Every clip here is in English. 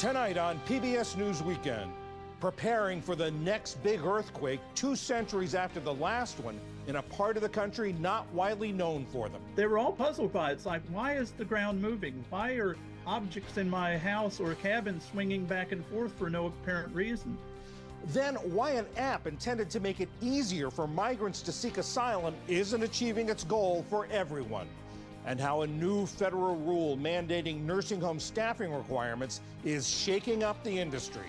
Tonight on PBS News Weekend, preparing for the next big earthquake 2 centuries after the last one in a part of the country not widely known for them. They were all puzzled by it. It's like, why is the ground moving? Why are objects in my house or cabin swinging back and forth for no apparent reason? Then why an app intended to make it easier for migrants to seek asylum isn't achieving its goal for everyone. And how a new federal rule mandating nursing home staffing requirements is shaking up the industry.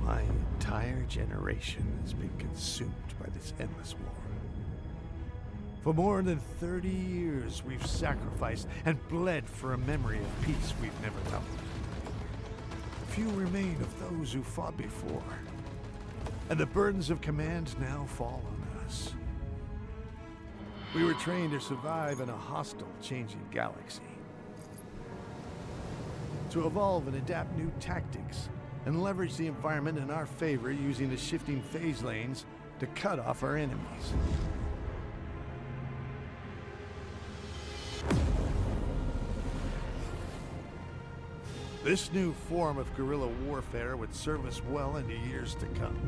My entire generation has been consumed by this endless war. For more than 30 years, we've sacrificed and bled for a memory of peace we've never known. Few remain of those who fought before, and the burdens of command now fall on us. We were trained to survive in a hostile, changing galaxy, to evolve and adapt new tactics, and leverage the environment in our favor using the shifting phase lanes to cut off our enemies. This new form of guerrilla warfare would serve us well into years to come.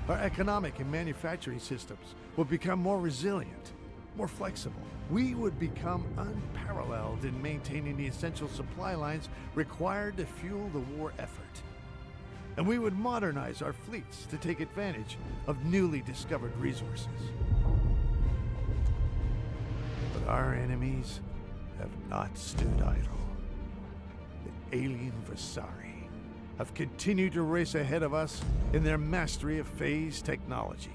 Our economic and manufacturing systems would become more resilient, more flexible. We would become unparalleled in maintaining the essential supply lines required to fuel the war effort. And we would modernize our fleets to take advantage of newly discovered resources. But our enemies have not stood idle. The alien Vasari have continued to race ahead of us in their mastery of phase technology.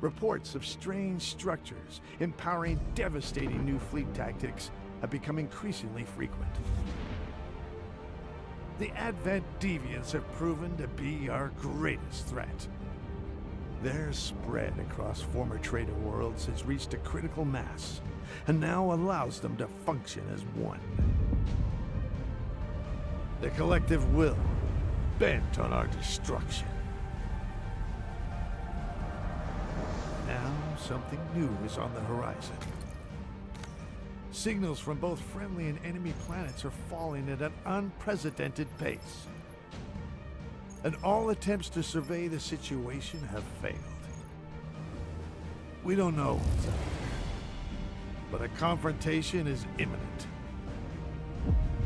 Reports of strange structures empowering devastating new fleet tactics have become increasingly frequent. The Advent deviants have proven to be our greatest threat. Their spread across former trader worlds has reached a critical mass, and now allows them to function as one. The collective will, bent on our destruction. Now, something new is on the horizon. Signals from both friendly and enemy planets are falling at an unprecedented pace. And all attempts to survey the situation have failed. We don't know what's out there, but a confrontation is imminent.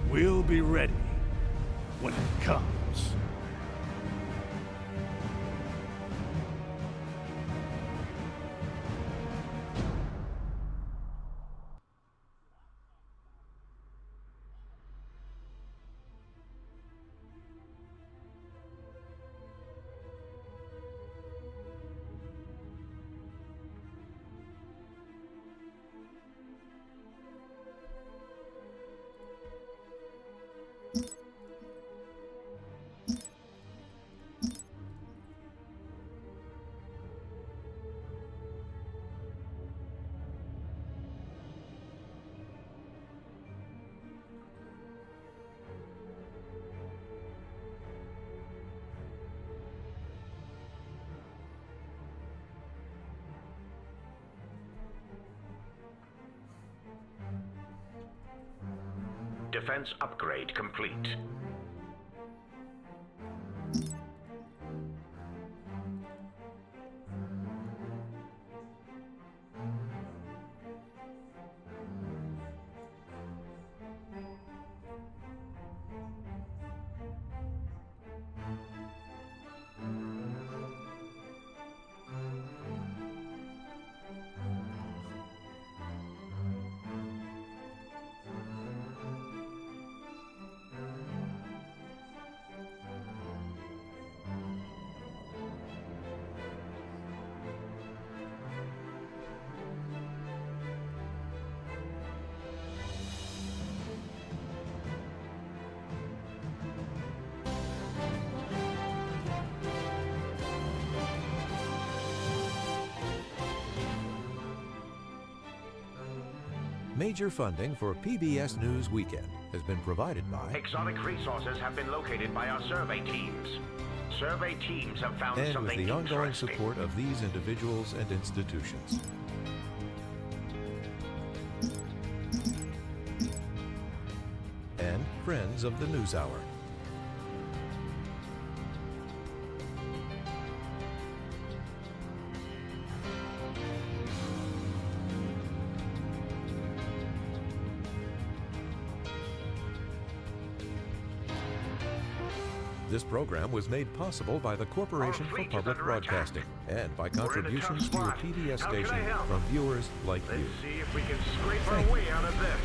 We'll be ready when it comes. Defense upgrade complete. Major funding for PBS News Weekend has been provided by Exotic resources have been located by our survey teams. Survey teams have found and with something the ongoing interesting. support of these individuals and institutions. And friends of the News Hour. This program was made possible by the Corporation for Public Broadcasting and by contributions to your PBS station from viewers like you. Let's see if we can scrape our way out of this.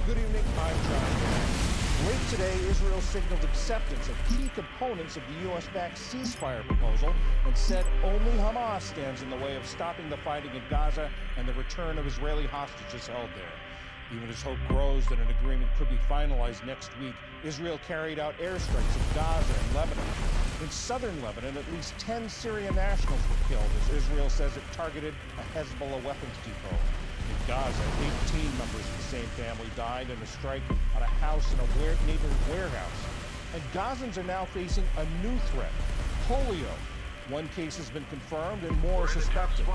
Good evening, I'm John. Late today, Israel signaled acceptance of key components of the U.S.-backed ceasefire proposal and said only Hamas stands in the way of stopping the fighting in Gaza and the return of Israeli hostages held there. Even as hope grows that an agreement could be finalized next week, Israel carried out airstrikes in Gaza and Lebanon. In southern Lebanon, at least 10 Syrian nationals were killed as Israel says it targeted a Hezbollah weapons depot. In Gaza, 18 members of the same family died in a strike on a house in a neighboring warehouse. And Gazans are now facing a new threat, polio. One case has been confirmed and more are suspected.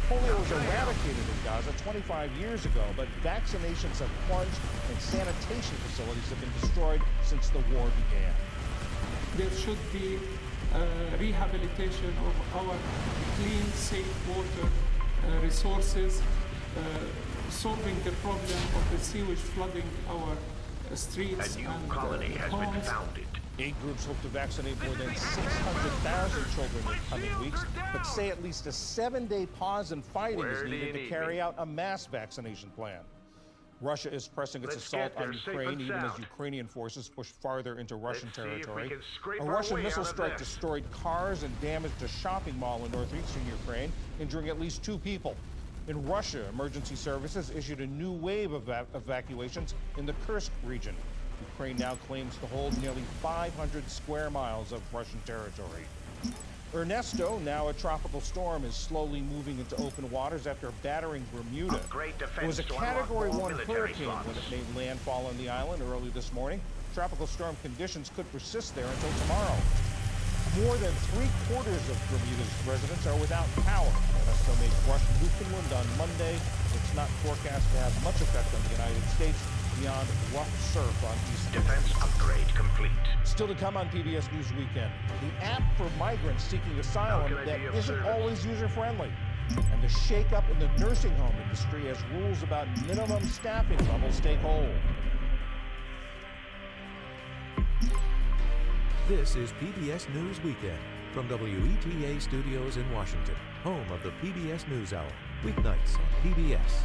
Polio was eradicated in Gaza 25 years ago, but vaccinations have plunged and sanitation facilities have been destroyed since the war began. There should be rehabilitation of our clean, safe water resources, solving the problem of the sewage flooding our streets A new and colony has been homes. founded. 8 groups hope to vaccinate more than 600,000 children in the coming weeks, but say at least a 7-day pause in fighting is needed to carry out a mass vaccination plan. Russia is pressing its assault on Ukraine, even as Ukrainian forces push farther into Russian territory. A Russian missile strike destroyed cars and damaged a shopping mall in northeastern Ukraine, injuring at least 2 people. In Russia, emergency services issued a new wave of evacuations in the Kursk region. Ukraine now claims to hold nearly 500 square miles of Russian territory. Ernesto, now a tropical storm, is slowly moving into open waters after battering Bermuda. It was a Category 1 hurricane when it made landfall on the island early this morning. Tropical storm conditions could persist there until tomorrow. More than 3/4 of Bermuda's residents are without power. Ernesto made brush Newfoundland on Monday. It's not forecast to have much effect on the United States beyond rough surf on East Defense upgrade complete. Still to come on PBS News Weekend, the app for migrants seeking asylum that isn't always user-friendly, and the shake-up in the nursing home industry as rules about minimum staffing levels take hold. This is PBS News Weekend from WETA Studios in Washington, home of the PBS News Hour, weeknights on PBS.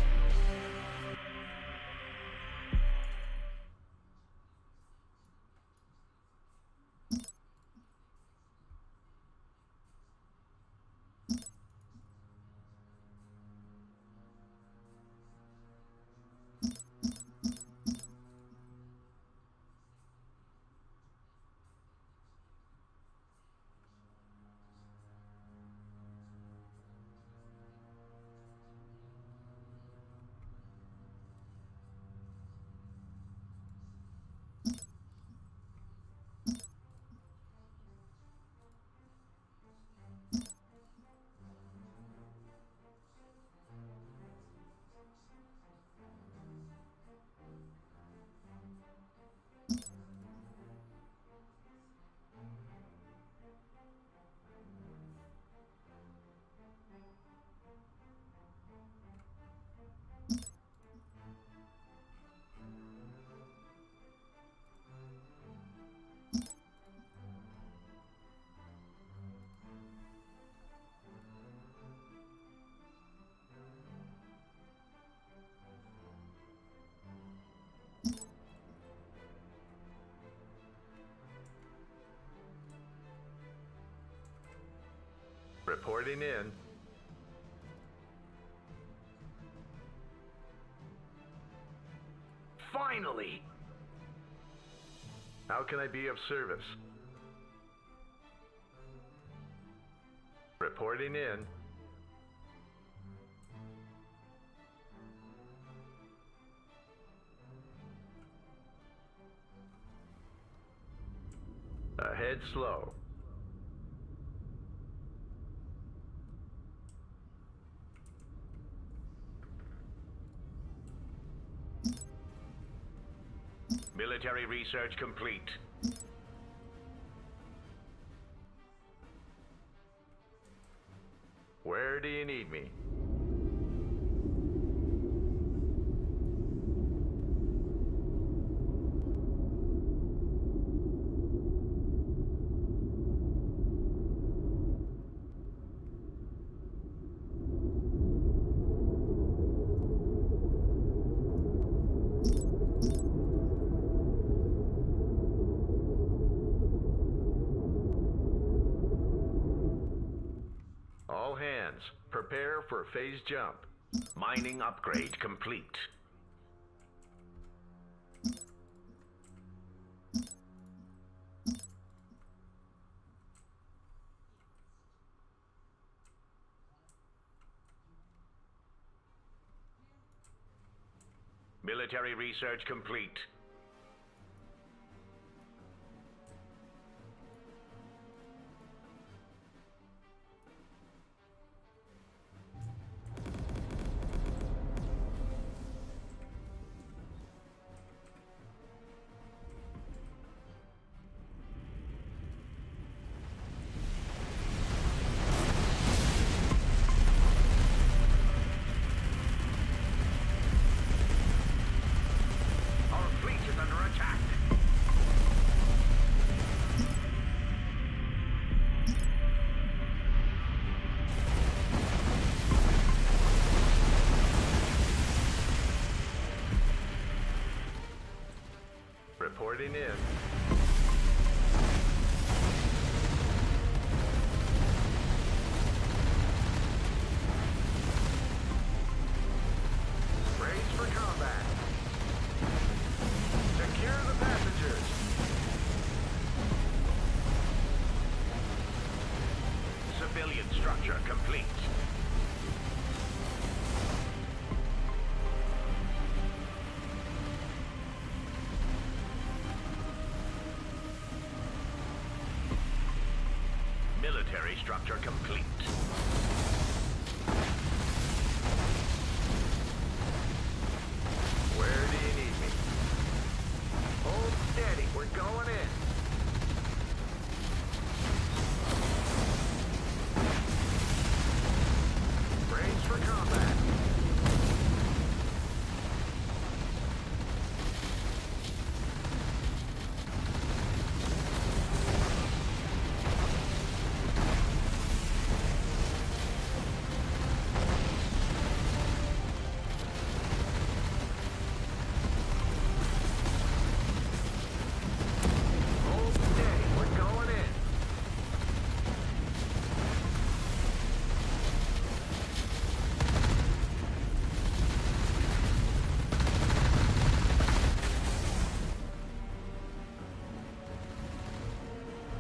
Reporting in. Finally! How can I be of service? Reporting in. Ahead slow. Military research complete. Where do you need me? All hands, prepare for phase jump. Mining upgrade complete. Military research complete. Our fleet is under attack. Reporting in. Brace for combat. Secure the passengers. Civilian structure complete. Military structure complete. Where do you need me? Hold steady, we're going in. Brace for combat. Hold steady, we're going in.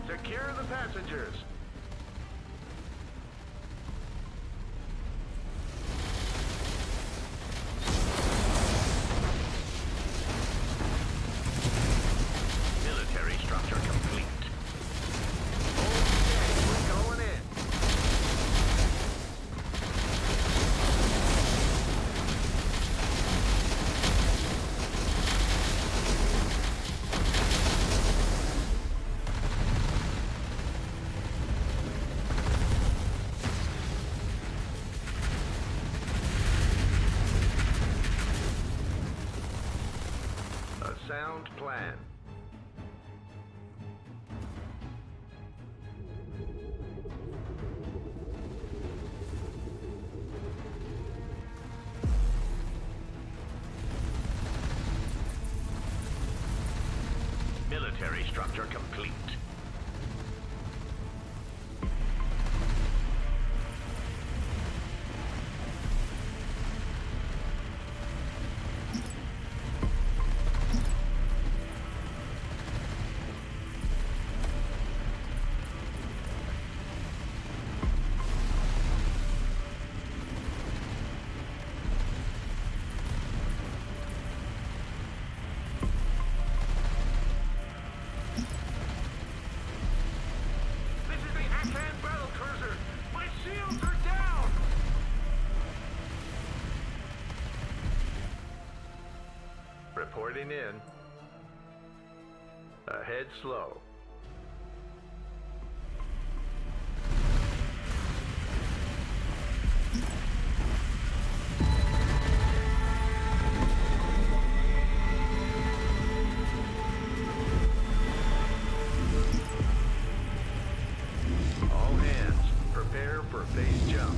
Secure the passengers. Military structure complete. Hold steady, we're going in. A sound plan. Military structure complete. Reporting in. Ahead slow. All hands, prepare for phase jump.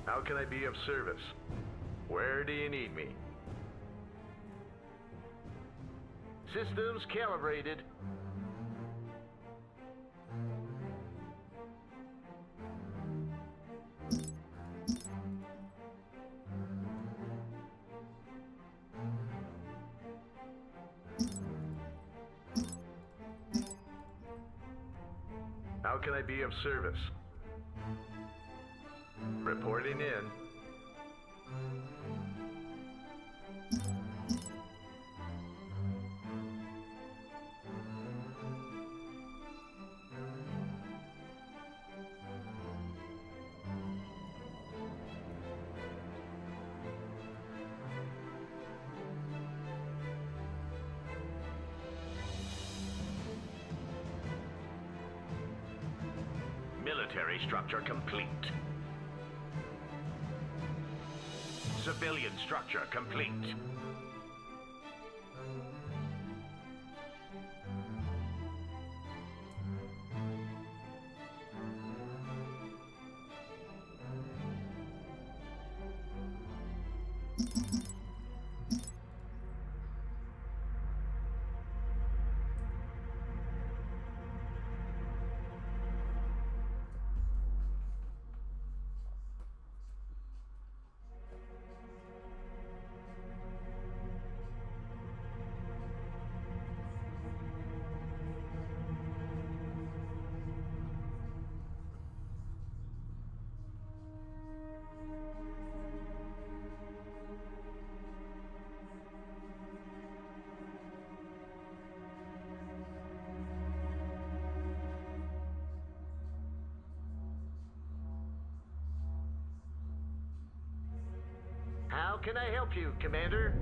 How can I be of service? Where do you need me? Systems calibrated. How can I be of service? Reporting in. Military structure complete. Civilian structure complete. How can I help you, Commander?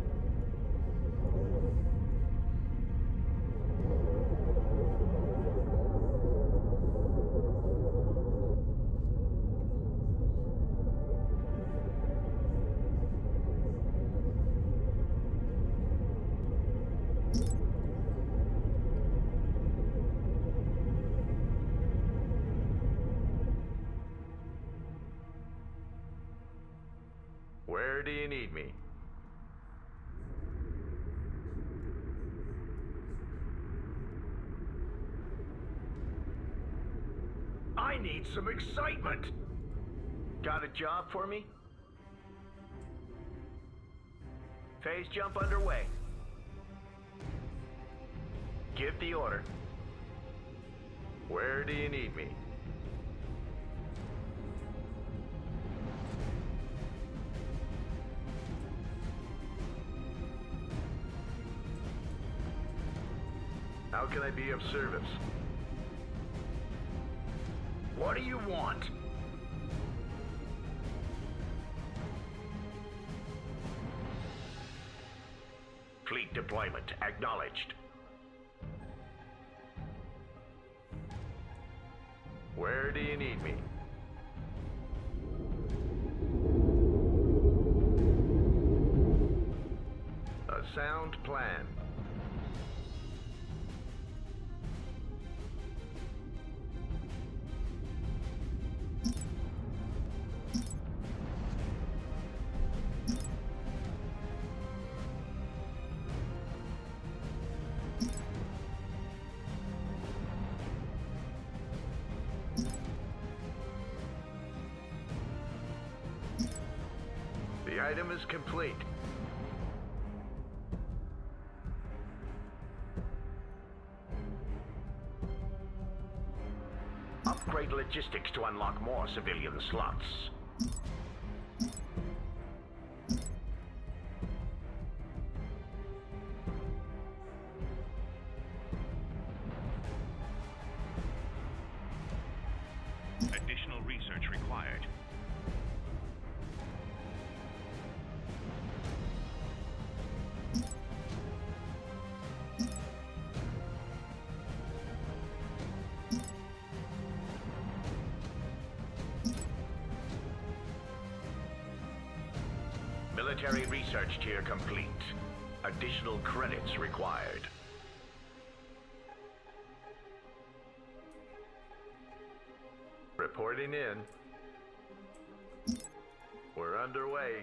Where do you need me? I need some excitement! Got a job for me? Phase jump underway. Give the order. Where do you need me? How can I be of service? What do you want? Fleet deployment acknowledged. Where do you need me? A sound plan. The item is complete. logistics to unlock more civilian slots. Additional research required. Military research tier complete. Additional credits required. Reporting in. We're underway.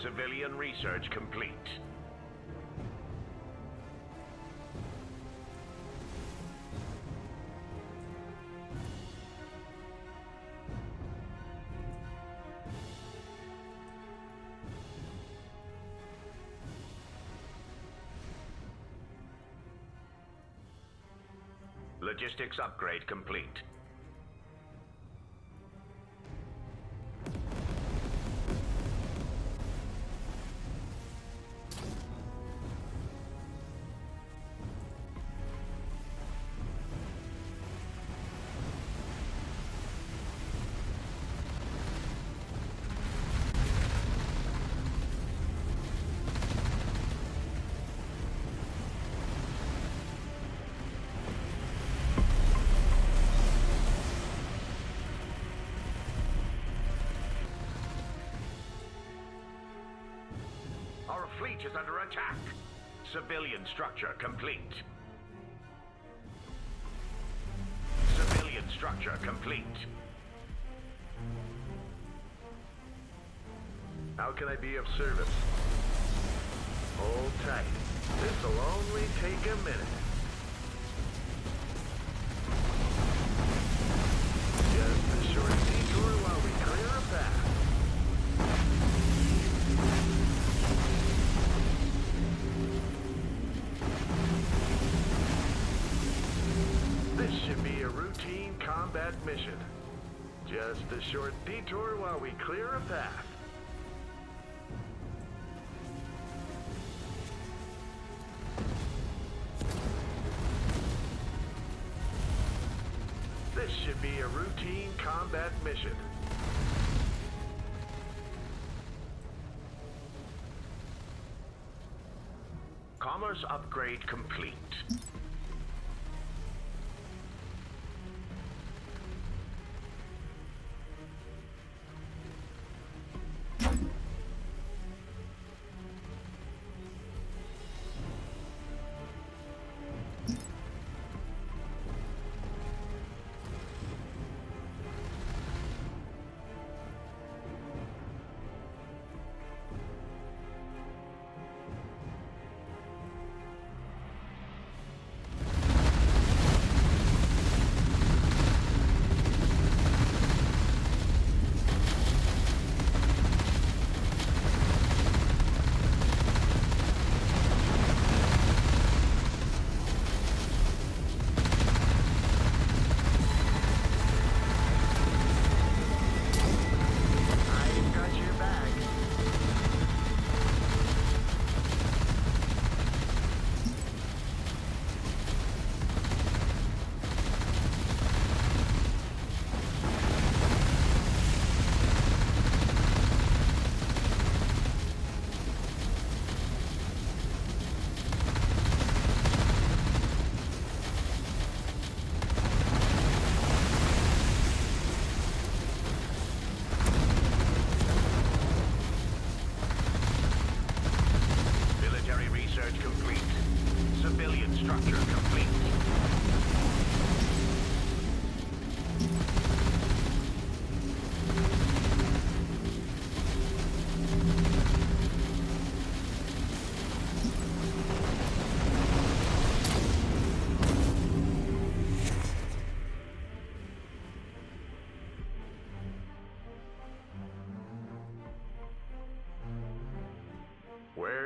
Civilian research complete. Logistics upgrade complete. Our fleet is under attack. Civilian structure complete. Civilian structure complete. How can I be of service? Hold tight. This'll only take a minute. Just a short detour while we clear a path. This should be a routine combat mission. Just a short detour while we clear a path. This should be a routine combat mission. Commerce upgrade complete.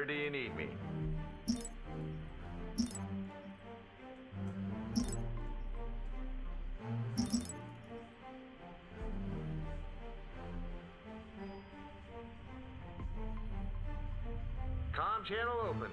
Where do you need me? Comm channel open.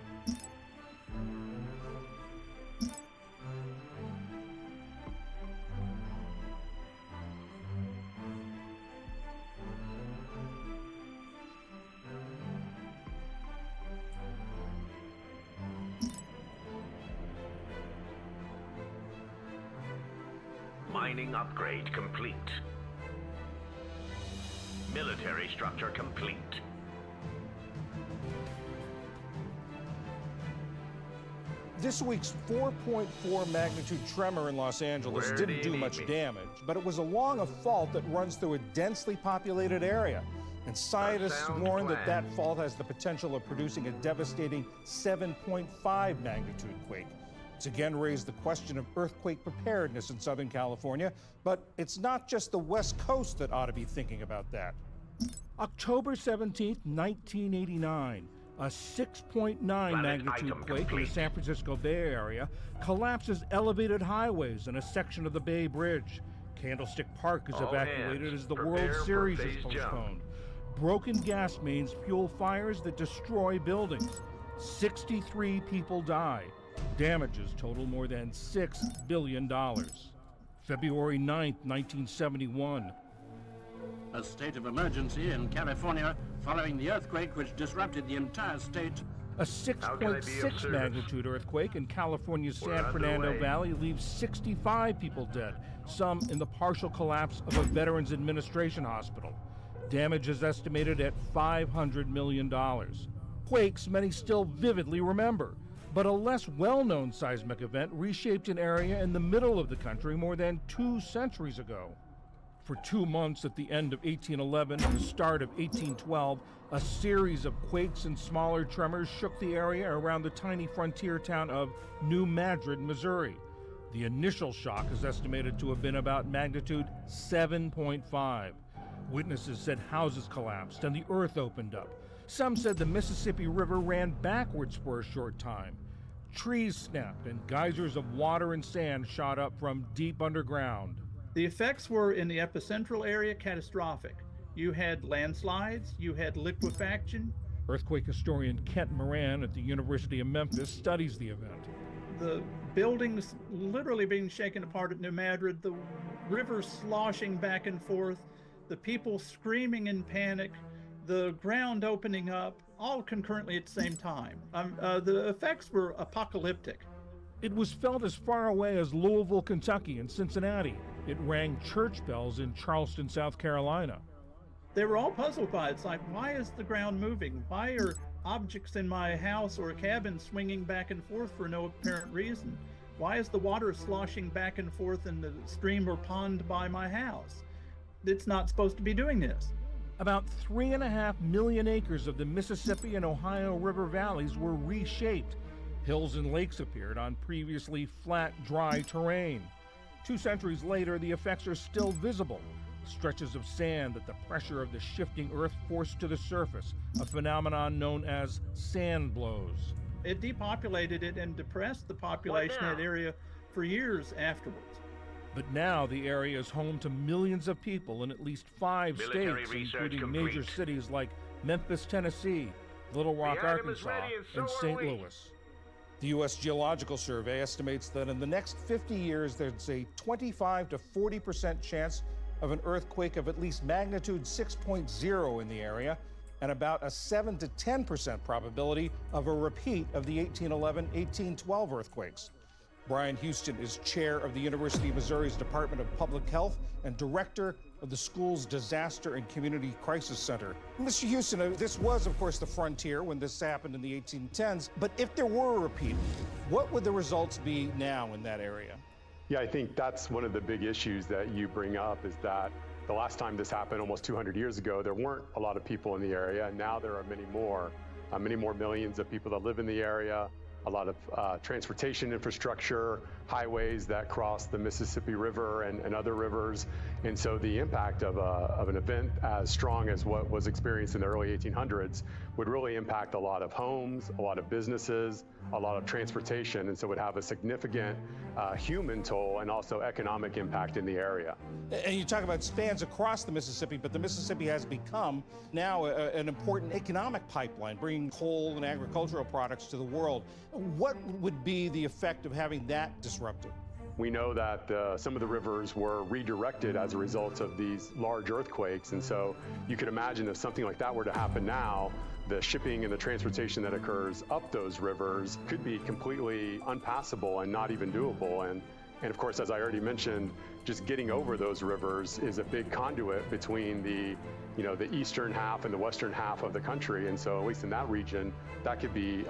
Mining upgrade complete. Military structure complete. This week's 4.4 magnitude tremor in Los Angeles didn't do much damage, but it was along a fault that runs through a densely populated area. And scientists warn that that fault has the potential of producing a devastating 7.5 magnitude quake. It's again raised the question of earthquake preparedness in Southern California, but it's not just the West Coast that ought to be thinking about that. October 17th, 1989. A 6.9 magnitude quake in the San Francisco Bay Area collapses elevated highways and a section of the Bay Bridge. Candlestick Park is evacuated as the World Series is postponed. Broken gas mains fuel fires that destroy buildings. 63 people die. Damages total more than $6 billion. February 9th, 1971. A state of emergency in California following the earthquake which disrupted the entire state. A 6.6 magnitude earthquake in California's San Fernando Valley leaves 65 people dead, some in the partial collapse of a Veterans Administration hospital. Damage is estimated at $500 million. Quakes many still vividly remember, but a less well-known seismic event reshaped an area in the middle of the country more than 2 centuries ago. For 2 months at the end of 1811 and the start of 1812, a series of quakes and smaller tremors shook the area around the tiny frontier town of New Madrid, Missouri. The initial shock is estimated to have been about magnitude 7.5. Witnesses said houses collapsed and the earth opened up. Some said the Mississippi River ran backwards for a short time. Trees snapped and geysers of water and sand shot up from deep underground. The effects were in the epicentral area catastrophic. You had landslides, you had liquefaction. Earthquake historian Kent Moran at the University of Memphis studies the event. The buildings literally being shaken apart at New Madrid, the river sloshing back and forth, the people screaming in panic, the ground opening up, all concurrently at the same time. The effects were apocalyptic. It was felt as far away as Louisville, Kentucky, and Cincinnati. It rang church bells in Charleston, South Carolina. They were all puzzled by it. It's like, why is the ground moving? Why are objects in my house or cabin swinging back and forth for no apparent reason? Why is the water sloshing back and forth in the stream or pond by my house? It's not supposed to be doing this. About 3.5 million acres of the Mississippi and Ohio River valleys were reshaped. Hills and lakes appeared on previously flat, dry terrain. 2 centuries later, the effects are still visible. Stretches of sand that the pressure of the shifting earth forced to the surface, a phenomenon known as sand blows. It depopulated it and depressed the population in that area for years afterwards. But now the area is home to millions of people in at least 5 states, including major cities like Memphis, Tennessee, Little Rock, Arkansas, and St. Louis. The U.S. Geological Survey estimates that in the next 50 years, there's a 25 to 40% chance of an earthquake of at least magnitude 6.0 in the area, and about a 7 to 10% probability of a repeat of the 1811-1812 earthquakes. Brian Houston is chair of the University of Missouri's Department of Public Health and director of the school's Disaster and Community Crisis Center. Mr. Houston, this was, of course, the frontier when this happened in the 1810s, but if there were a repeat, what would the results be now in that area? Yeah, I think that's one of the big issues that you bring up, is that the last time this happened almost 200 years ago, there weren't a lot of people in the area, and now there are many more millions of people that live in the area, a lot of transportation infrastructure, highways that cross the Mississippi River and other rivers. And so the impact of an event as strong as what was experienced in the early 1800s would really impact a lot of homes, a lot of businesses, a lot of transportation, and so would have a significant human toll and also economic impact in the area. And you talk about spans across the Mississippi, but the Mississippi has become now an important economic pipeline, bringing coal and agricultural products to the world. What would be the effect of having that disrupted? We know that some of the rivers were redirected as a result of these large earthquakes, and so you could imagine if something like that were to happen now, the shipping and the transportation that occurs up those rivers could be completely unpassable and not even doable. And of course, as I already mentioned, just getting over those rivers is a big conduit between the eastern half and the western half of the country. And so at least in that region, that could be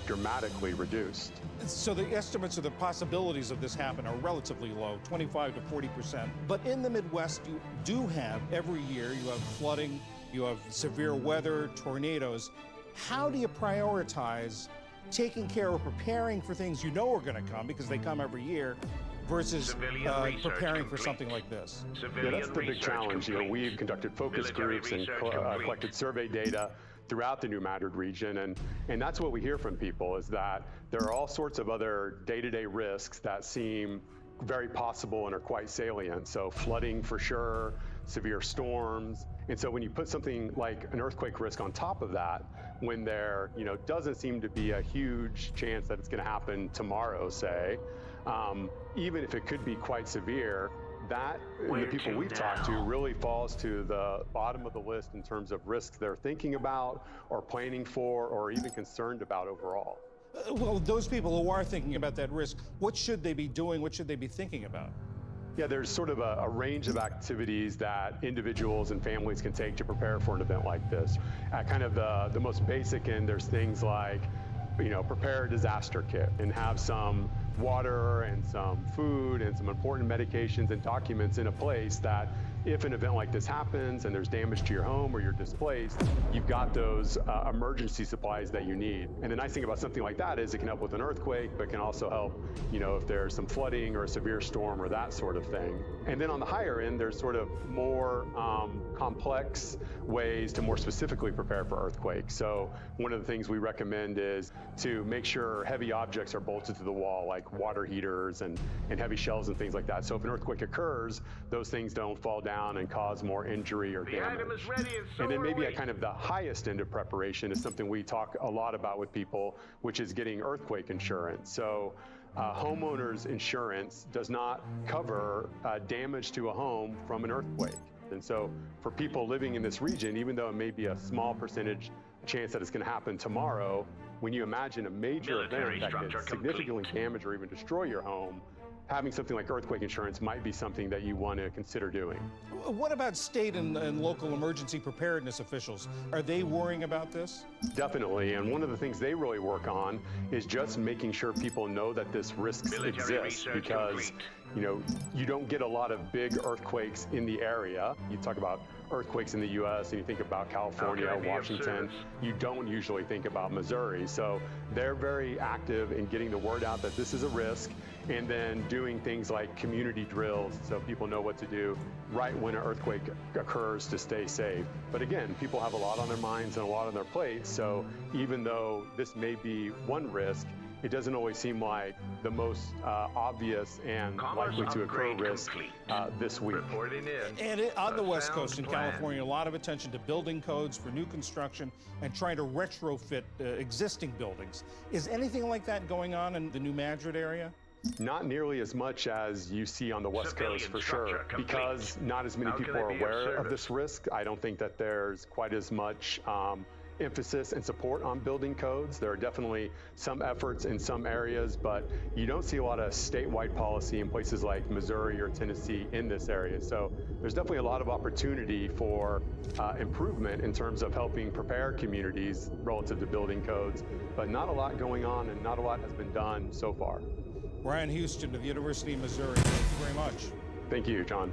dramatically reduced. So the estimates of the possibilities of this happen are relatively low, 25 to 40%. But in the Midwest, you do have, every year, you have flooding, you have severe weather, tornadoes. How do you prioritize taking care of preparing for things you know are going to come, because they come every year, versus preparing for something like this? Yeah, that's the big challenge. We've conducted focus groups and collected survey data throughout the New Madrid region, and that's what we hear from people, is that there are all sorts of other day-to-day risks that seem very possible and are quite salient. So flooding for sure, severe storms. And so when you put something like an earthquake risk on top of that, when there doesn't seem to be a huge chance that it's going to happen tomorrow, say, even if it could be quite severe, that, the people we've talked to, really falls to the bottom of the list in terms of risks they're thinking about or planning for or even concerned about overall. Well, those people who are thinking about that risk, what should they be doing? What should they be thinking about? Yeah, there's sort of a range of activities that individuals and families can take to prepare for an event like this. At kind of the most basic end, there's things like, prepare a disaster kit and have some water and some food and some important medications and documents in a place that if an event like this happens and there's damage to your home or you're displaced, you've got those emergency supplies that you need. And the nice thing about something like that is it can help with an earthquake, but can also help, if there's some flooding or a severe storm or that sort of thing. And then on the higher end, there's sort of more complex ways to more specifically prepare for earthquakes. So one of the things we recommend is to make sure heavy objects are bolted to the wall, like water heaters and heavy shelves and things like that. So if an earthquake occurs, those things don't fall down and cause more injury or damage. The item is ready, and so then maybe are at kind of the highest end of preparation is something we talk a lot about with people, which is getting earthquake insurance. So homeowners insurance does not cover damage to a home from an earthquake. And so for people living in this region, even though it may be a small percentage chance that it's going to happen tomorrow, when you imagine a major event that could significantly damage or even destroy your home, having something like earthquake insurance might be something that you want to consider doing. What about state and local emergency preparedness officials? Are they worrying about this? Definitely, and one of the things they really work on is just making sure people know that this risk exists, because you don't get a lot of big earthquakes in the area. You talk about earthquakes in the U.S. and you think about California, Washington, you don't usually think about Missouri. So they're very active in getting the word out that this is a risk, and then doing things like community drills so people know what to do right when an earthquake occurs to stay safe. But again, people have a lot on their minds and a lot on their plates, so even though this may be one risk, it doesn't always seem like the most obvious and likely to occur risk this week. And on the West Coast in California, a lot of attention to building codes for new construction and trying to retrofit existing buildings. Is anything like that going on in the New Madrid area? Not nearly as much as you see on the West Coast, for sure, because not as many people are aware of this risk. I don't think that there's quite as much emphasis and support on building codes. There are definitely some efforts in some areas, but you don't see a lot of statewide policy in places like Missouri or Tennessee in this area. So there's definitely a lot of opportunity for improvement in terms of helping prepare communities relative to building codes, but not a lot going on and not a lot has been done so far. Brian Houston of the University of Missouri, thank you very much. Thank you, John.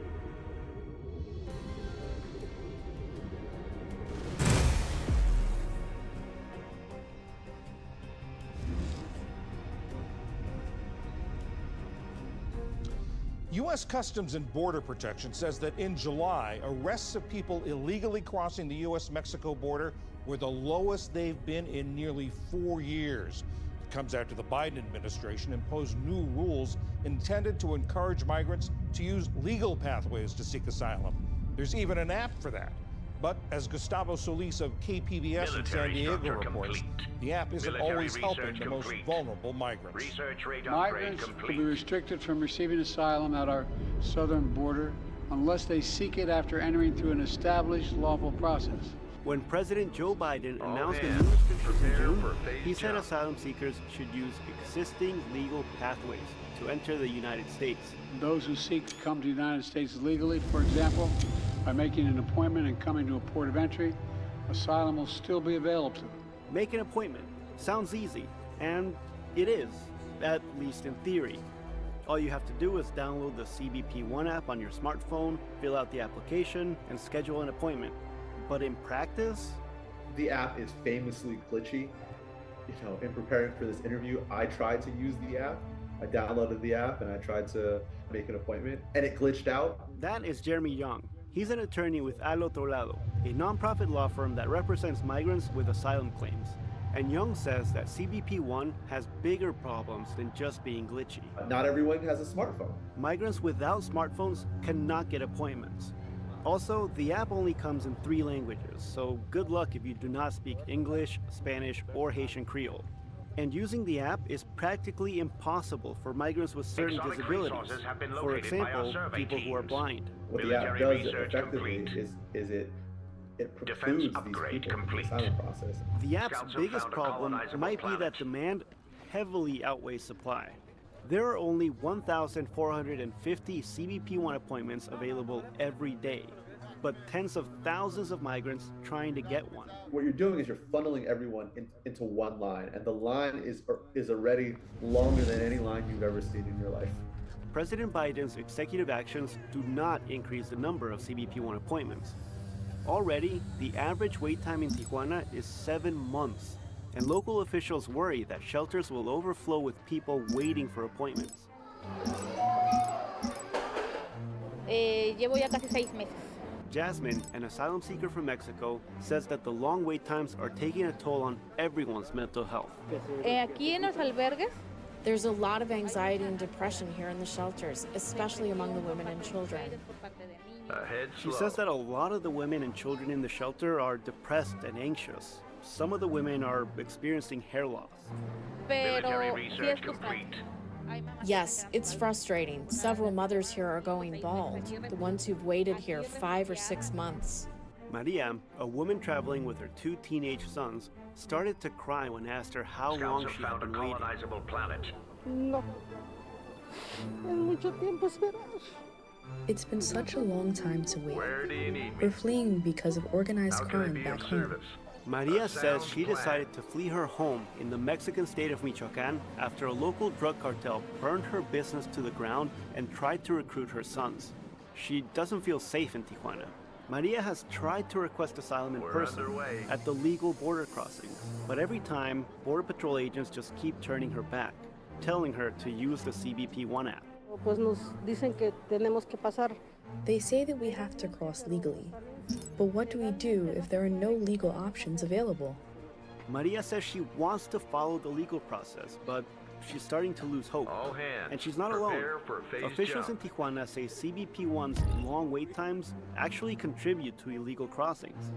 U.S. Customs and Border Protection says that in July, arrests of people illegally crossing the U.S.-Mexico border were the lowest they've been in nearly 4 years. It comes after the Biden administration imposed new rules intended to encourage migrants to use legal pathways to seek asylum. There's even an app for that. But as Gustavo Solis of KPBS in San Diego reports, the app isn't always helping the most vulnerable migrants. Migrants will be restricted from receiving asylum at our southern border unless they seek it after entering through an established lawful process. When President Joe Biden announced the new restrictions in June, he said asylum seekers should use existing legal pathways to enter the United States. Those who seek to come to the United States legally, for example, by making an appointment and coming to a port of entry, asylum will still be available to them. Make an appointment. Sounds easy, and it is, at least in theory. All you have to do is download the CBP One app on your smartphone, fill out the application, and schedule an appointment. But in practice? The app is famously glitchy. In preparing for this interview, I tried to use the app. I downloaded the app and I tried to make an appointment, and it glitched out. That is Jeremy Young. He's an attorney with Al Otro Lado, a nonprofit law firm that represents migrants with asylum claims. And Young says that CBP One has bigger problems than just being glitchy. Not everyone has a smartphone. Migrants without smartphones cannot get appointments. Also, the app only comes in 3 languages, so good luck if you do not speak English, Spanish, or Haitian Creole. And using the app is practically impossible for migrants with certain disabilities. For example, people who are blind. What the app does effectively is it precludes these people from the asylum process. The app's biggest problem might be that demand heavily outweighs supply. There are only 1,450 CBP One appointments available every day, but tens of thousands of migrants trying to get one. What you're doing is you're funneling everyone into one line, and the line is already longer than any line you've ever seen in your life. President Biden's executive actions do not increase the number of CBP One appointments. Already, the average wait time in Tijuana is 7 months, and local officials worry that shelters will overflow with people waiting for appointments. Llevo ya casi 6 meses. Jasmine, an asylum seeker from Mexico, says that the long wait times are taking a toll on everyone's mental health. Aquí en los albergues, there's a lot of anxiety and depression here in the shelters, especially among the women and children. She says that a lot of the women and children in the shelter are depressed and anxious. Some of the women are experiencing hair loss. Military research complete. Yes, it's frustrating. Several mothers here are going bald, the ones who've waited here 5 or 6 months. Maria, a woman traveling with her 2 teenage sons, started to cry when asked her how long she had been waiting. No. Es mucho tiempo esperar. It's been such a long time to wait. Where do you need me? We're fleeing because of organized crime back home. Maria says she decided to flee her home in the Mexican state of Michoacán after a local drug cartel burned her business to the ground and tried to recruit her sons. She doesn't feel safe in Tijuana. Maria has tried to request asylum in person at the legal border crossings, but every time, Border Patrol agents just keep turning her back, telling her to use the CBP One app. Pues nos dicen que tenemos que pasar. They say that we have to cross legally. But what do we do if there are no legal options available? Maria says she wants to follow the legal process, but she's starting to lose hope. And she's not alone. Officials in Tijuana say CBP One's long wait times actually contribute to illegal crossings.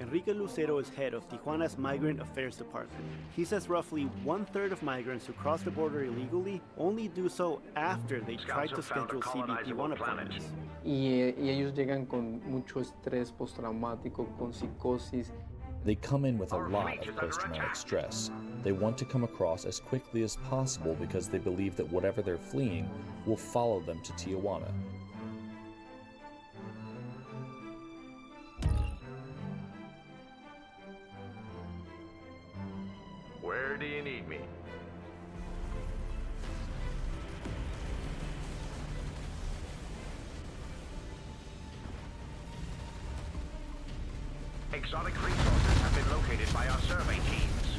Enrique Lucero is head of Tijuana's Migrant Affairs Department. He says roughly 1/3 of migrants who cross the border illegally only do so after they try to schedule CBP One appointments. Y ellos llegan con mucho estrés postraumático, con psicosis. They come in with a lot of post-traumatic stress. They want to come across as quickly as possible because they believe that whatever they're fleeing will follow them to Tijuana. Where do you need me? Exotic resources have been located by our survey teams.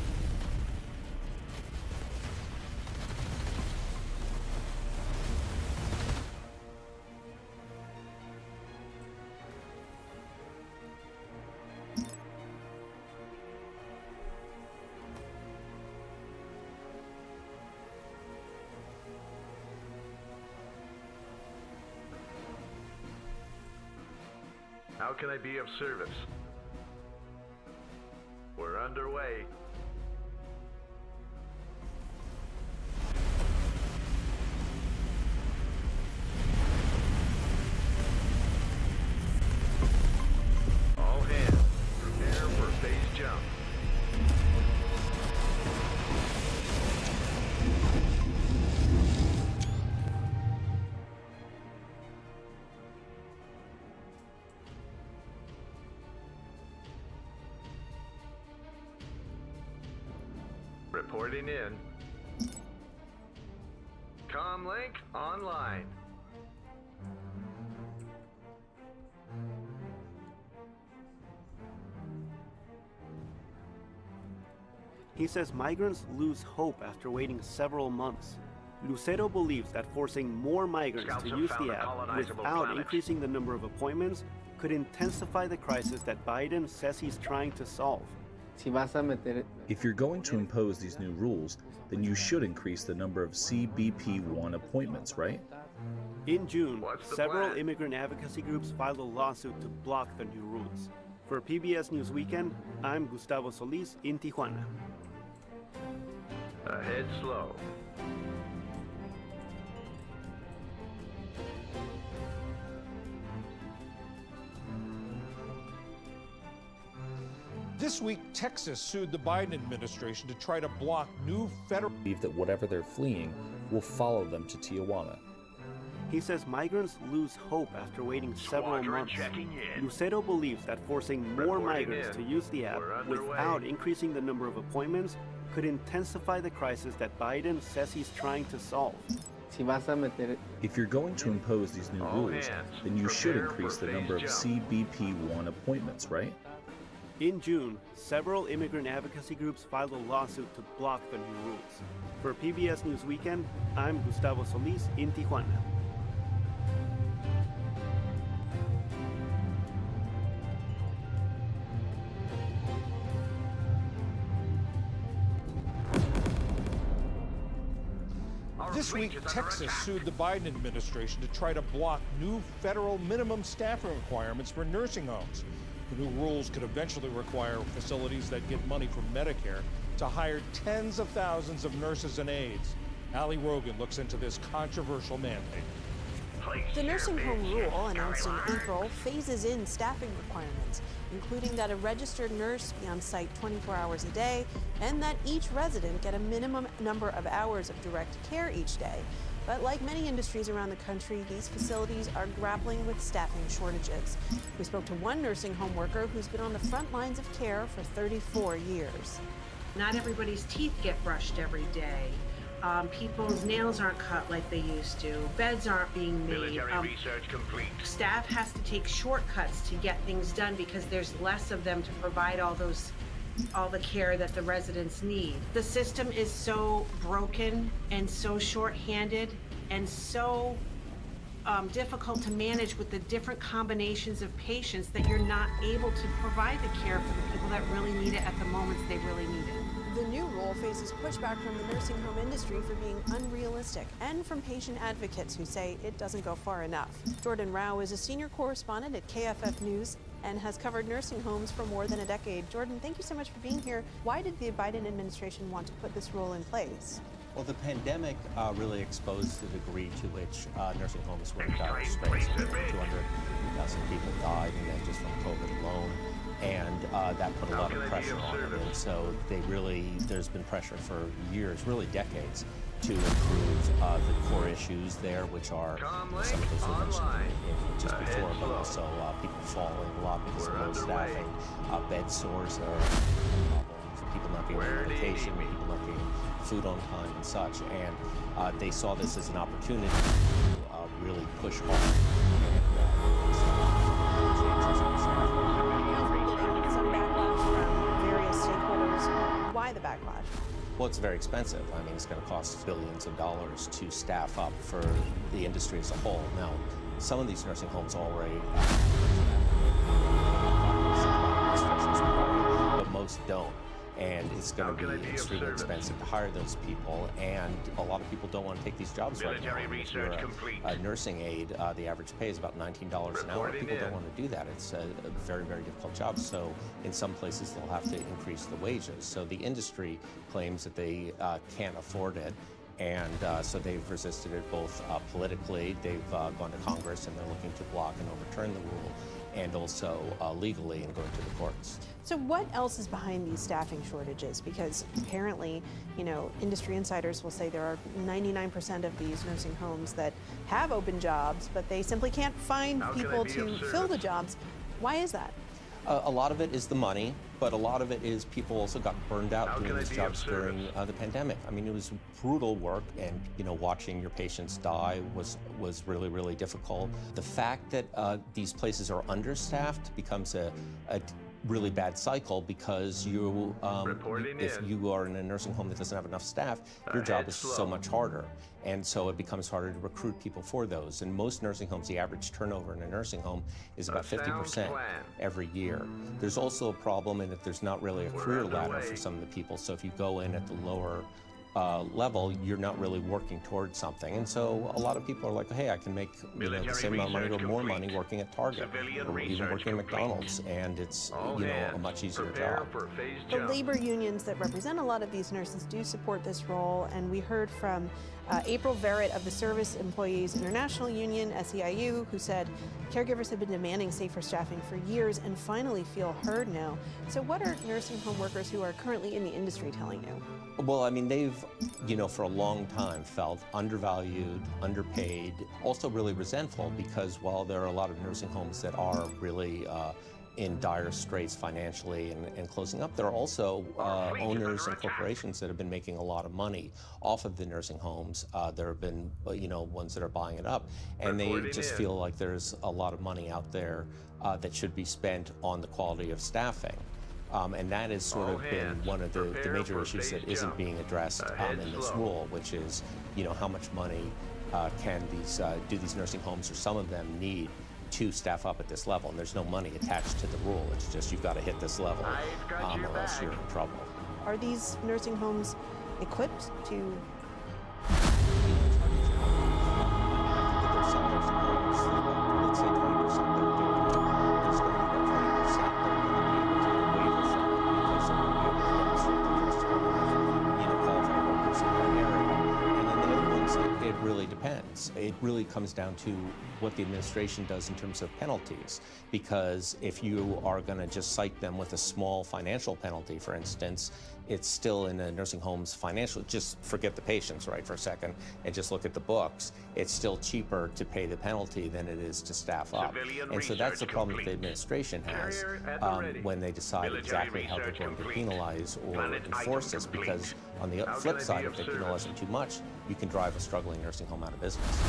How can I be of service? We're underway. All hands, prepare for phase jump. Reporting in. Comlink online. He says migrants lose hope after waiting several months. Lucero believes that forcing more migrants Scouts to have use found the a app colonizable without planet. increasing the number of appointments could intensify the crisis that Biden says he's trying to solve. If you're going to impose these new rules, then you should increase the number of CBP1 appointments, right? In June, several immigrant advocacy groups filed a lawsuit to block the new rules. For PBS News Weekend, I'm Gustavo Solis in Tijuana. Ahead slow. This week, Texas sued the Biden administration to try to block new federal... Believe that whatever they're fleeing will follow them to Tijuana. He says migrants lose hope after waiting several months. Lucero believes that forcing more migrants to use the app without increasing the number of appointments could intensify the crisis that Biden says he's trying to solve. If you're going to impose these new rules, then you should increase the number of CBP1 appointments, right? In June, several immigrant advocacy groups filed a lawsuit to block the new rules. For PBS News Weekend, I'm Gustavo Solis in Tijuana. This week, Texas sued the Biden administration to try to block new federal minimum staffing requirements for nursing homes. The new rules could eventually require facilities that get money from Medicare to hire tens of thousands of nurses and aides. Ali Rogan looks into this controversial mandate. The nursing home rule, announced in April, phases in staffing requirements, including that a registered nurse be on site 24 hours a day and that each resident get a minimum number of hours of direct care each day. But like many industries around the country, these facilities are grappling with staffing shortages. We spoke to one nursing home worker who's been on the front lines of care for 34 years. Not everybody's teeth get brushed every day. People's nails aren't cut like they used to. Beds aren't being made. Military research complete. Staff has to take shortcuts to get things done because there's less of them to provide all the care that the residents need. The system is so broken and so short-handed and so difficult to manage with the different combinations of patients that you're not able to provide the care for the people that really need it at the moments they really need it. The new rule faces pushback from the nursing home industry for being unrealistic and from patient advocates who say it doesn't go far enough. Jordan Rao is a senior correspondent at KFF News and has covered nursing homes for more than a decade. Jordan, thank you so much for being here. Why did the Biden administration want to put this rule in place? Well, the pandemic really exposed the degree to which nursing homes were in dire straits. 200,000 people died just from COVID alone. And that put a lot of pressure on them. And so there's been pressure for years, really decades, to improve the core issues there, which are some of those we mentioned just before, but also people falling a lot because of low staffing, bed sores are problems, people not getting medication, people not getting food on time and such. And they saw this as an opportunity to really push hard. Why the backlash? Well, it's very expensive. I mean, it's going to cost billions of dollars to staff up for the industry as a whole. Now, some of these nursing homes already, but most don't. and it's going to be extremely expensive to hire those people, and a lot of people don't want to take these jobs right now. If you're a nursing aide, the average pay is about $19 an hour. People don't want to do that. It's a very, very difficult job, so in some places they'll have to increase the wages. So the industry claims that they can't afford it, and so they've resisted it both politically. They've gone to Congress and they're looking to block and overturn the rule, and also legally and going to the courts. So what else is behind these staffing shortages? Because apparently, you know, industry insiders will say there are 99% of these nursing homes that have open jobs, but they simply can't find people to fill the jobs. Why is that? A lot of it is the money, but a lot of it is people also got burned out doing these jobs during the pandemic. I mean, it was brutal work, and you know, watching your patients die was really, really difficult. The fact that these places are understaffed becomes a really bad cycle, because you, if you are in a nursing home that doesn't have enough staff, your job is so much harder. And so it becomes harder to recruit people for those. In most nursing homes, the average turnover in a nursing home is about 50% every year. There's also a problem in that there's not really a career ladder for some of the people. So if you go in at the lower level, you're not really working towards something. And so a lot of people are like, hey, I can make the same amount of money or more money working at Target or even working at McDonald's, and it's a much easier job. The labor unions that represent a lot of these nurses do support this role, and we heard from April Verrett of the Service Employees International Union, SEIU, who said caregivers have been demanding safer staffing for years and finally feel heard now. So what are nursing home workers who are currently in the industry telling you? Well, I mean, they've, for a long time felt undervalued, underpaid, also really resentful, because while there are a lot of nursing homes that are really in dire straits financially and closing up, there are also owners and corporations that have been making a lot of money off of the nursing homes. There have been, ones that are buying it up, and they just feel like there's a lot of money out there that should be spent on the quality of staffing. And that has sort of been one of the major issues that isn't being addressed in this rule, which is, how much money do these nursing homes, or some of them, need to staff up at this level. And there's no money attached to the rule. It's just you've got to hit this level, or else you're in trouble. Are these nursing homes equipped to? Let's say 20% they're doing it. There's going to be about 20% that are going to be able to waive from it, because they're going to be able to demonstrate that there's qualified workers in that area. And then the other ones, it really depends. It really comes down to what the administration does in terms of penalties, because if you are going to just cite them with a small financial penalty, for instance, it's still in a nursing home's financial, just forget the patients, right, for a second, and just look at the books. It's still cheaper to pay the penalty than it is to staff up. And so that's the problem that the administration has when they decide exactly how they're going to penalize or enforce this, because on the flip side, if they penalize them too much, you can drive a struggling nursing home out of business.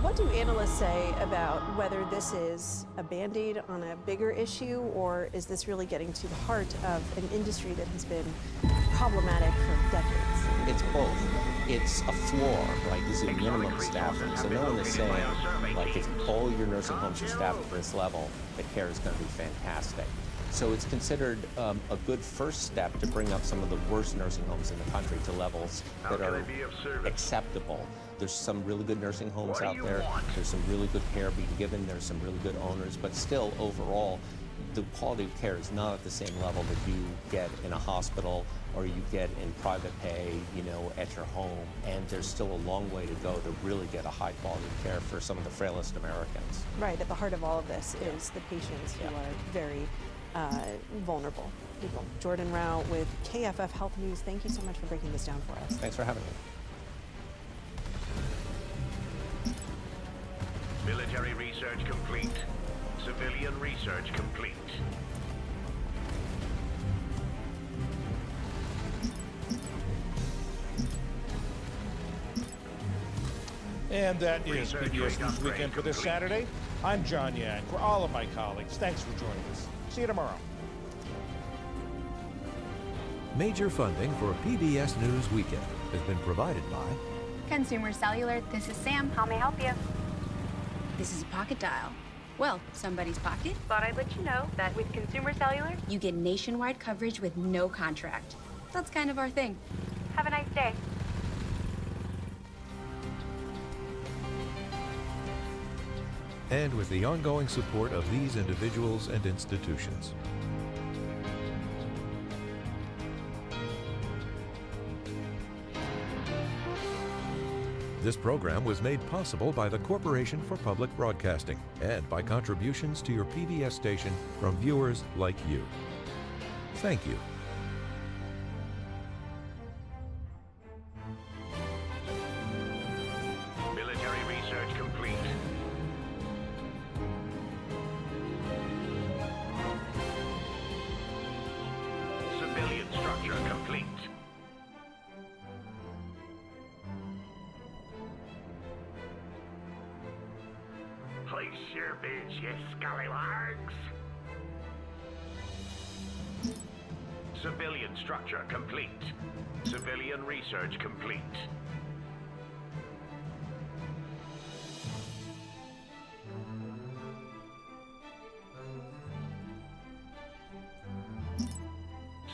What do analysts say about whether this is a Band-Aid on a bigger issue, or is this really getting to the heart of an industry that has been problematic for decades? It's both. It's a floor, right? This is a minimum staffing. So no one is saying, like, if all your nursing homes are staffed for this level, the care is going to be fantastic. So it's considered a good first step to bring up some of the worst nursing homes in the country to levels that are acceptable. There's some really good nursing homes out there. There's some really good care being given. There's some really good owners. But still, overall, the quality of care is not at the same level that you get in a hospital or you get in private pay, at your home. And there's still a long way to go to really get a high quality of care for some of the frailest Americans. Right, at the heart of all of this is the patients who are very vulnerable people. Jordan Rao with KFF Health News, thank you so much for breaking this down for us. Thanks for having me. Military research complete. Civilian research complete. And that is PBS News Weekend for this Saturday. I'm John Yang. For all of my colleagues, thanks for joining us. See you tomorrow. Major funding for PBS News Weekend has been provided by Consumer Cellular. This is Sam. How may I help you? This is a pocket dial. Well, somebody's pocket. Thought I'd let you know that with Consumer Cellular, You get nationwide coverage with no contract. That's kind of our thing. have a nice day. And with the ongoing support of these individuals and institutions. This program was made possible by the Corporation for Public Broadcasting and by contributions to your PBS station from viewers like you. Thank you. Military research complete. Civilian structure complete. Place your bids, you scallywags. Civilian structure complete. Civilian research complete.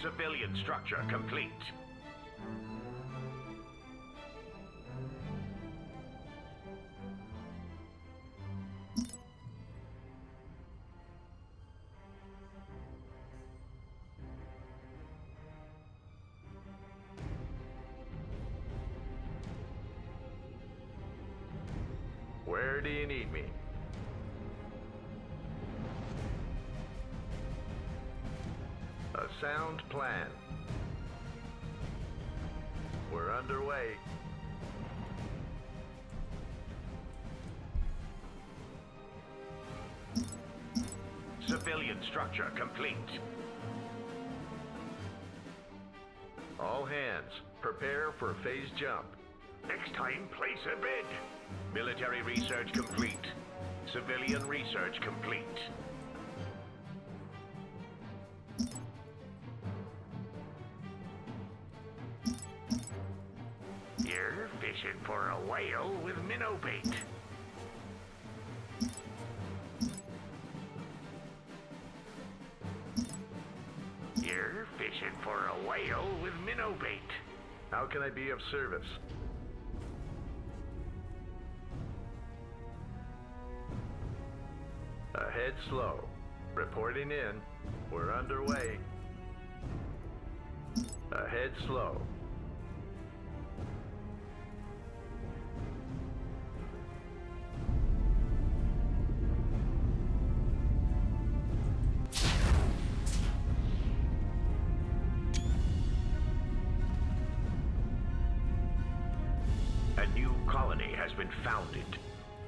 Civilian structure complete. Where do you need me? A sound plan. We're underway. Civilian structure complete. All hands, prepare for phase jump. Next time, place a bid. Military research complete. Civilian research complete. You're fishing for a whale with minnow bait. You're fishing for a whale with minnow bait. How can I be of service? Ahead slow. Reporting in. We're underway. Ahead slow. A new colony has been founded.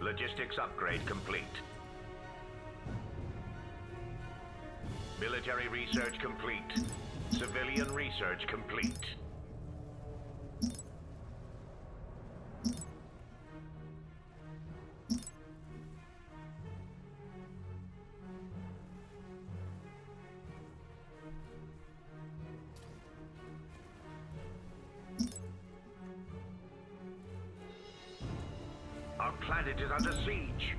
Logistics upgrade complete. Military research complete. Civilian research complete. Our planet is under siege.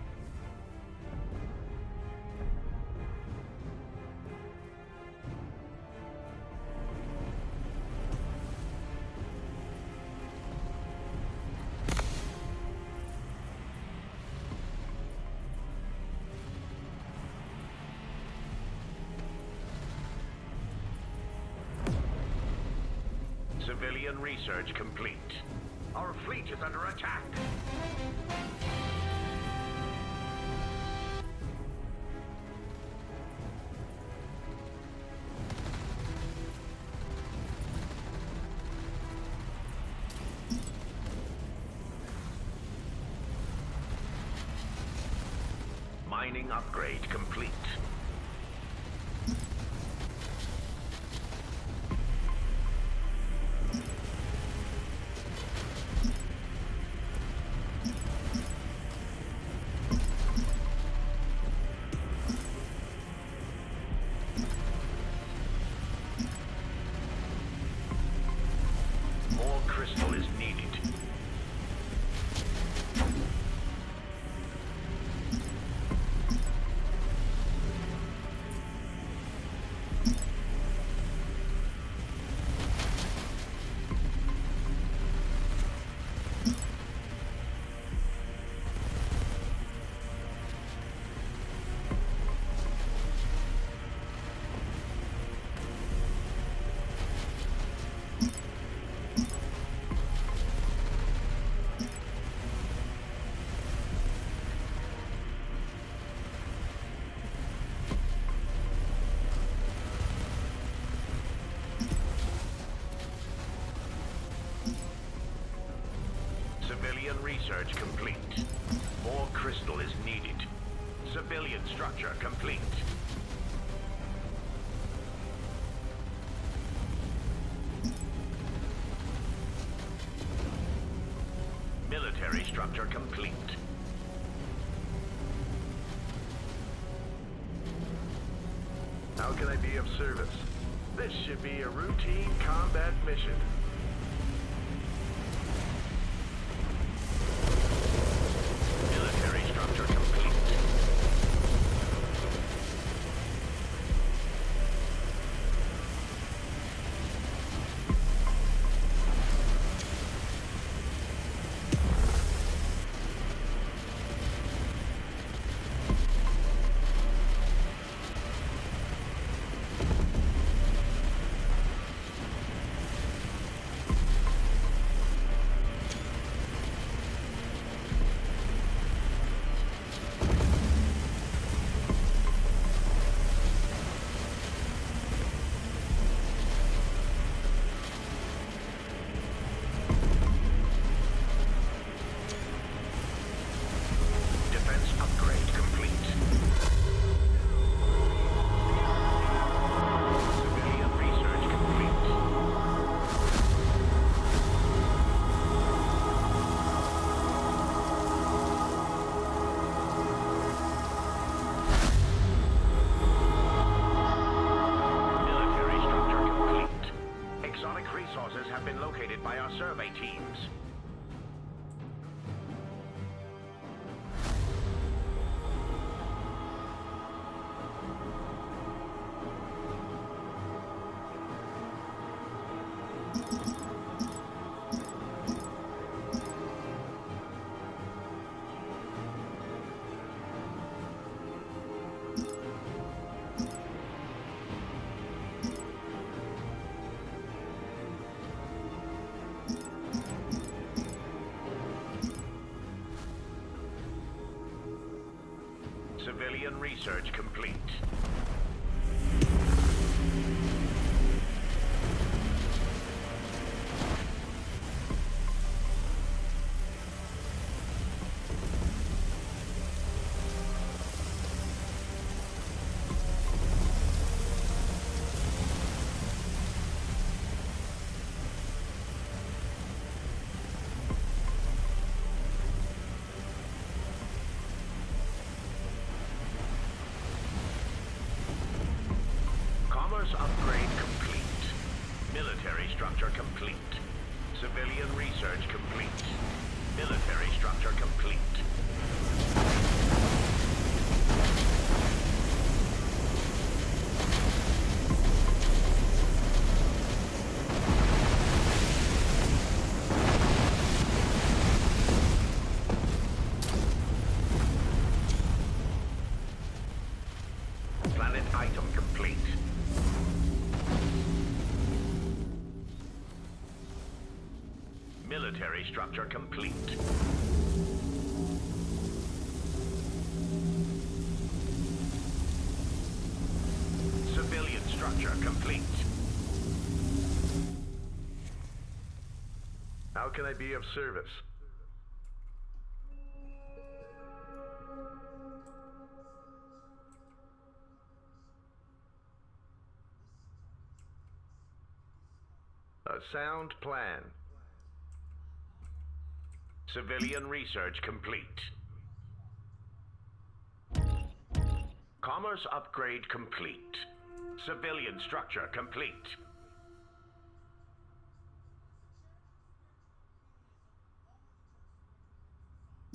Civilian research complete. Our fleet is under attack. Mining upgrade complete. More crystal is needed. Civilian research complete. More crystal is needed. Civilian structure complete. Military structure complete. How can I be of service? This should be a routine combat mission. Military structure complete. Survey teams. Civilian research complete. Upgrade complete. Military structure complete. Civilian research complete. Military structure complete. Planet item complete. Military structure complete. Civilian structure complete. How can I be of service? A sound plan. Civilian research complete. Commerce upgrade complete. Civilian structure complete.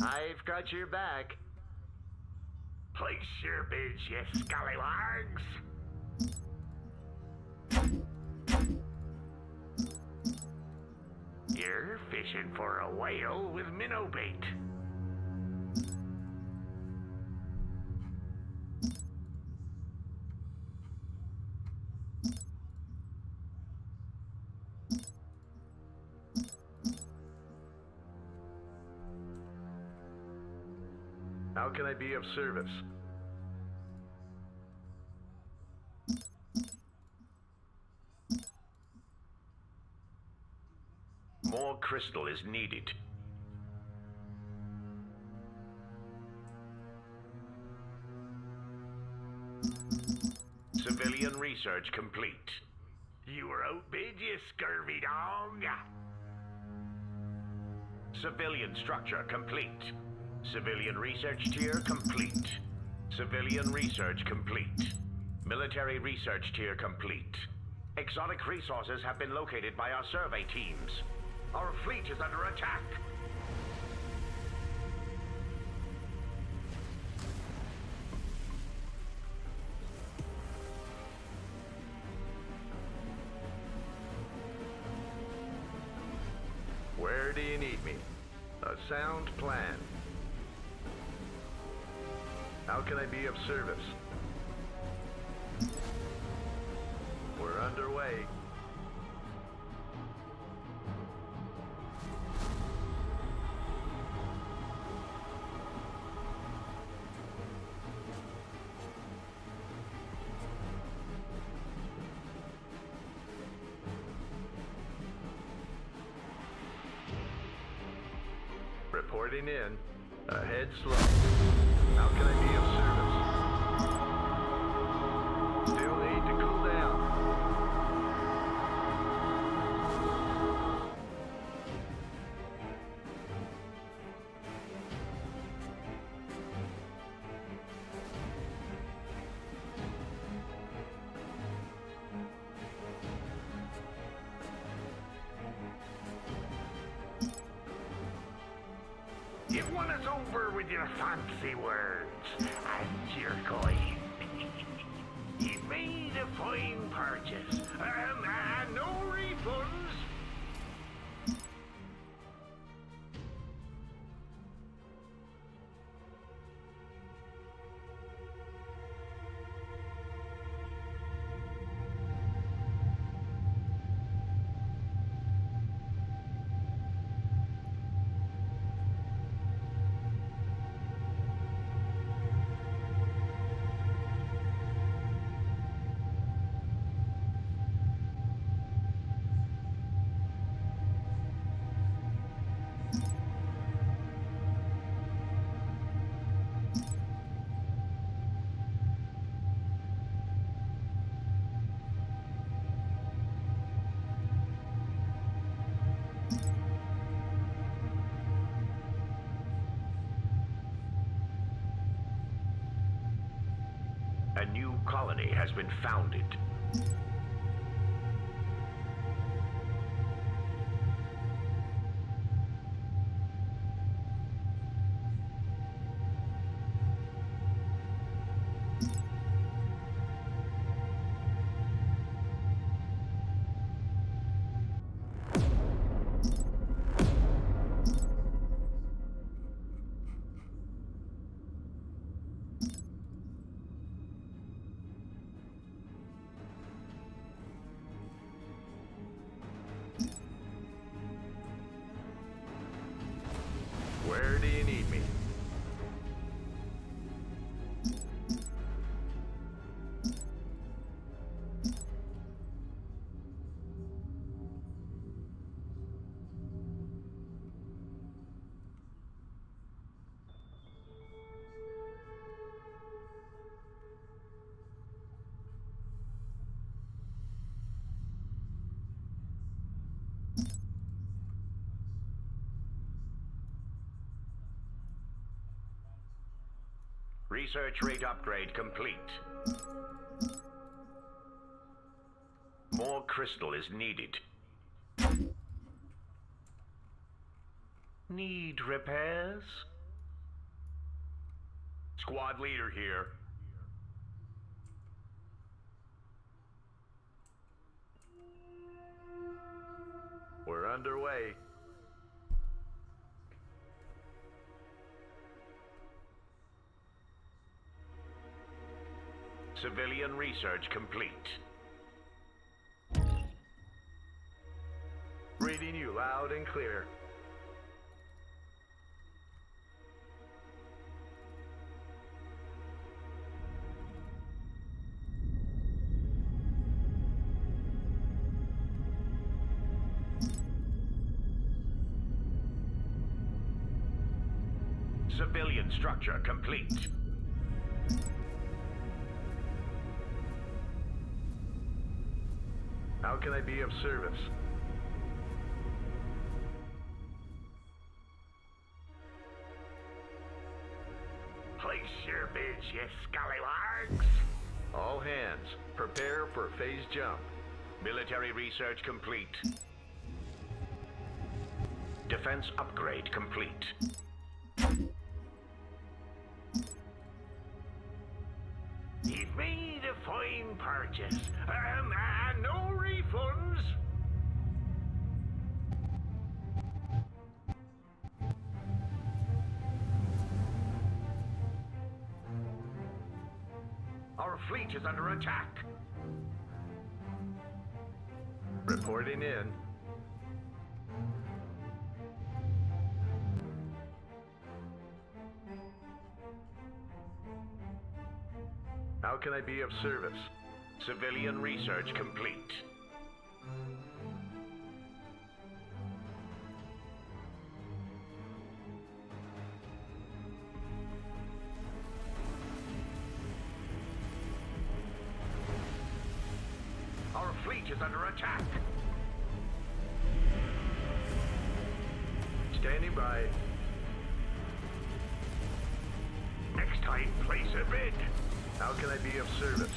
I've got your back. Place your bids, you scallywags. You're fishing for a whale with minnow bait. How can I be of service? More crystal is needed. Civilian research complete. You were outbid, you scurvy dog. Civilian structure complete. Civilian research tier complete. Civilian research complete. Military research tier complete. Exotic resources have been located by our survey teams. Our fleet is under attack. Where do you need me? A sound plan. How can I be of service? We're underway. Reporting in. Ahead slow. How can I be of service? Still need to cool down. You won us over with your fancy words and your coin. You made a fine purchase, and no refunds. A new colony has been founded. Where do you need me? Research rate upgrade complete. More crystal is needed. Need repairs? Squad leader here. We're underway. Civilian research complete. Reading you loud and clear. Civilian structure complete. How can I be of service? Place your bids, you scallywags! All hands, prepare for phase jump. Military research complete. Defense upgrade complete. You've made a fine purchase. No refunds. Our fleet is under attack. Reporting in. How can I be of service? Civilian research complete. Our fleet is under attack. Standing by. Next time, place a bid. How can I be of service?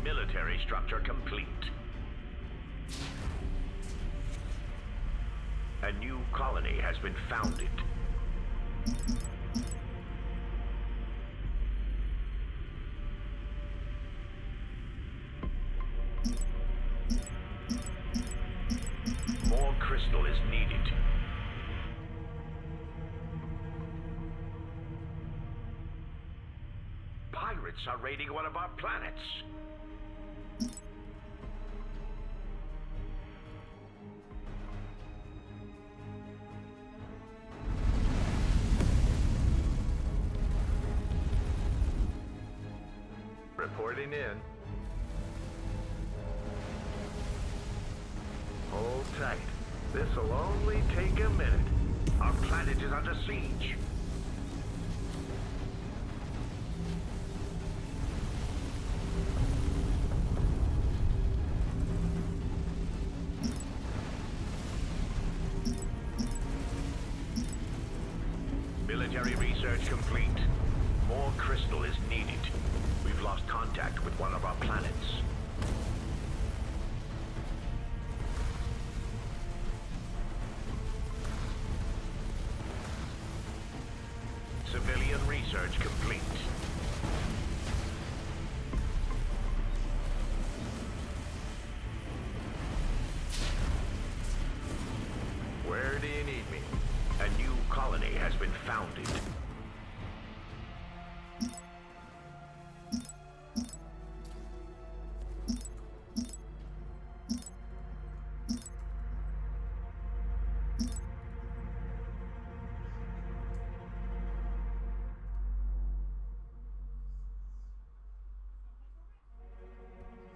Military structure complete. A new colony has been founded. More crystal is needed. Pirates are raiding one of our planets. Reporting in. Hold tight. This'll only take a minute. Our planet is under siege. Military research complete. More crystal is needed. We've lost contact with one of our planets. Civilian research complete. Where do you need me? A new colony has been founded.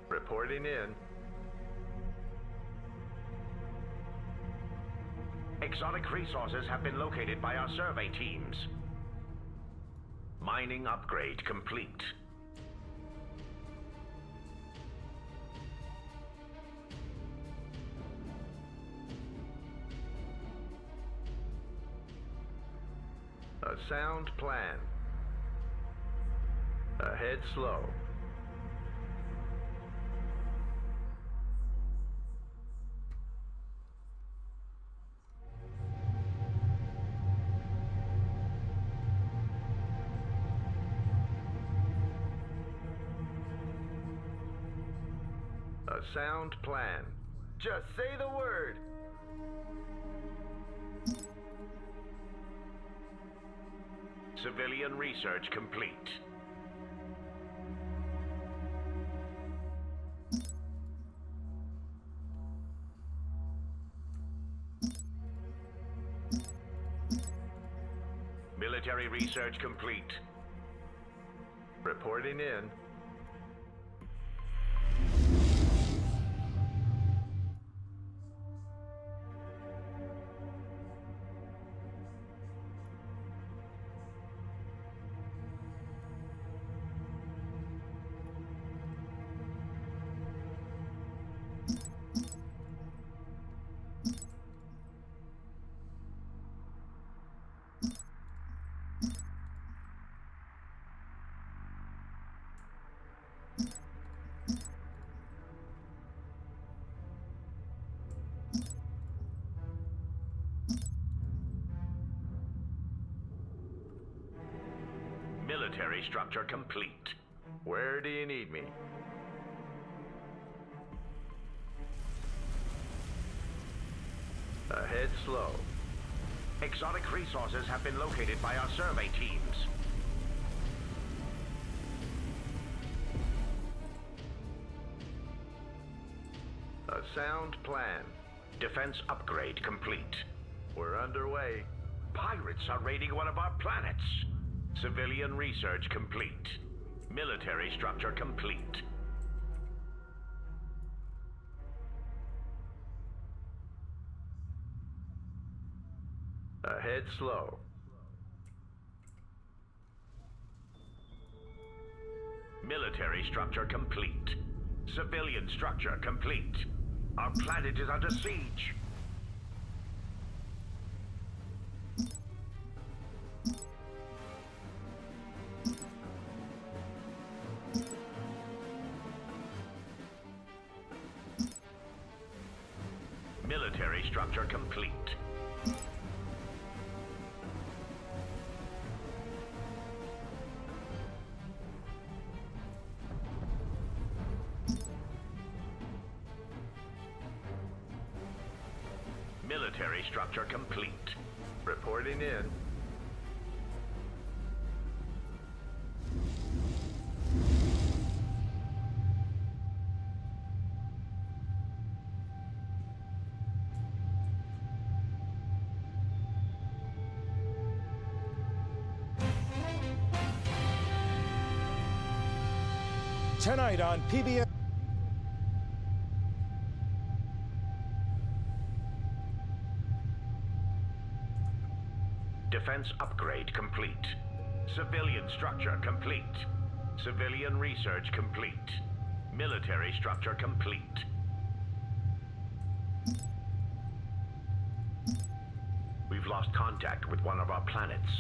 Reporting in. Exotic resources have been located by our survey teams. Mining upgrade complete. A sound plan. Ahead slow. A sound plan. Just say the word. Civilian research complete. Military research complete. Reporting in. Military structure complete. Where do you need me? Ahead slow. Exotic resources have been located by our survey teams. A sound plan. Defense upgrade complete. We're underway. Pirates are raiding one of our planets. Civilian research complete. Military structure complete. Ahead slow. Military structure complete. Civilian structure complete. Our planet is under siege. Military structure complete. Military structure complete. Reporting in. Tonight on PBS. Defense upgrade complete. Civilian structure complete. Civilian research complete. Military structure complete. We've lost contact with one of our planets.